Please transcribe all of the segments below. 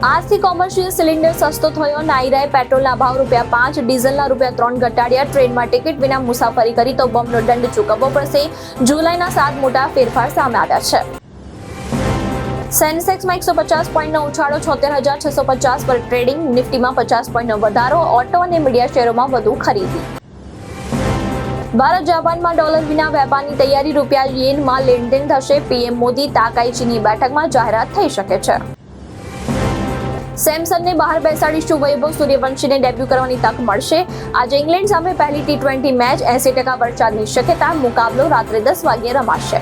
આજથી commercial cylinder સસ્તો થયો. નાયરાએ પેટ્રોલના ભાવ ₹5, ડીઝલના ₹3 ઘટાડ્યા. ટ્રેનમાં ટિકિટ વિના મુસાફરી કરી તો બમનો દંડ ચૂકવવો પડશે. જુલાઈના 7 મોટા ફેરફાર સામે આવ્યા છે. સેન્સેક્સમાં 150 પોઈન્ટનો ઉછાળો, 76,650 પર ટ્રેડિંગ. નિફ્ટીમાં 50 પોઈન્ટનો વધારો. ઓટો અને મીડિયા શેરોમાં વધુ ખરીદી. ભારત જાપાનમાં ડોલર વિના વેપારની તૈયારી. રૂપિયા-યેનમાં લેણદેણ થશે. પીએમ મોદી તાકાઇચીની બેઠકમાં જાહેરાત થઈ શકે છે. સેમસનને બહાર બેસાડીશું. વૈભવ સૂર્યવંશીને ડેબ્યુ કરવાની તક મળશે. આજે ઇંગ્લેન્ડ સામે પહેલી T20 મેચ. 80% વરસાદની શક્યતા. મુકાબલો રાત્રે 10 વાગ્યે રમાશે.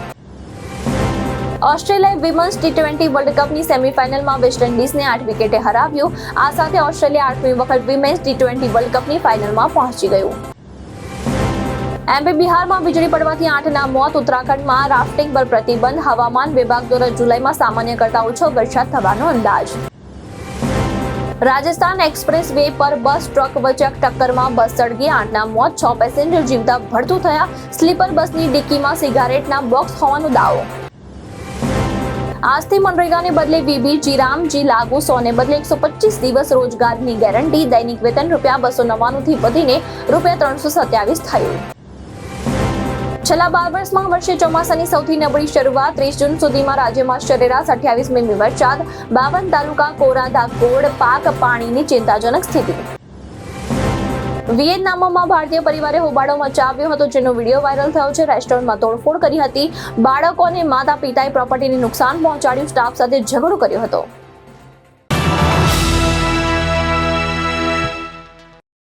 ઓસ્ટ્રેલિયાએ વિમેન્સ T20 વર્લ્ડ કપની સેમીફાઇનલમાં વેસ્ટ ઇન્ડિઝને 8 વિકેટે હરાવ્યું. આ સાથે ઓસ્ટ્રેલિયા 8મી વખત વિમેન્સ T20 વર્લ્ડ કપની ફાઇનલમાં પહોંચી ગયું. MP બિહારમાં વીજળી પડવાથી 8ના મોત. ઉત્તરાખંડમાં રાફ્ટિંગ પર પ્રતિબંધ. હવામાન વિભાગ દ્વારા જુલાઈમાં સામાન્ય કરતા ઓછો વરસાદ થવાનો અંદાજ. રાજસ્થાન એક્સપ્રેસ વે પર બસ ટ્રક વચ્ચે ટક્કરમાં બસ સળગી. 8ના મોત. 6 પેસેન્જર જીવતા ભડતું થયા. સ્લીપર બસની ડિક્કીમાં સિગારેટના બોક્સ હોવાનો દાવો. આજથી મનરેગાને બદલે VBG રામજી લાગુ. 100ને બદલે 125 દિવસ રોજગારની ગેરંટી. દૈનિક વેતન ₹299 થી વધીને ₹327 થયું. છેલ્લા 12 વર્ષમાં વર્ષે ચોમાસાની સૌથી નબળી શરૂઆત. 30 જૂન સુધીમાં રાજ્યમાં સરેરાશ 28 મીમી વરસાદ. 52 તાલુકા કોરા ધાકોડ. પાક પાણીની ચિંતાજનક સ્થિતિ. વિયેતનામમાં ભારતીય પરિવારે હોબાળો મચાવ્યો હતો, જેનો વિડીયો વાયરલ થયો છે. રેસ્ટોરન્ટમાં તોડફોડ કરી હતી. બાળકો અને માતા પિતાએ પ્રોપર્ટીને નુકસાન પહોંચાડ્યું. સ્ટાફ સાથે ઝઘડો કર્યો હતો.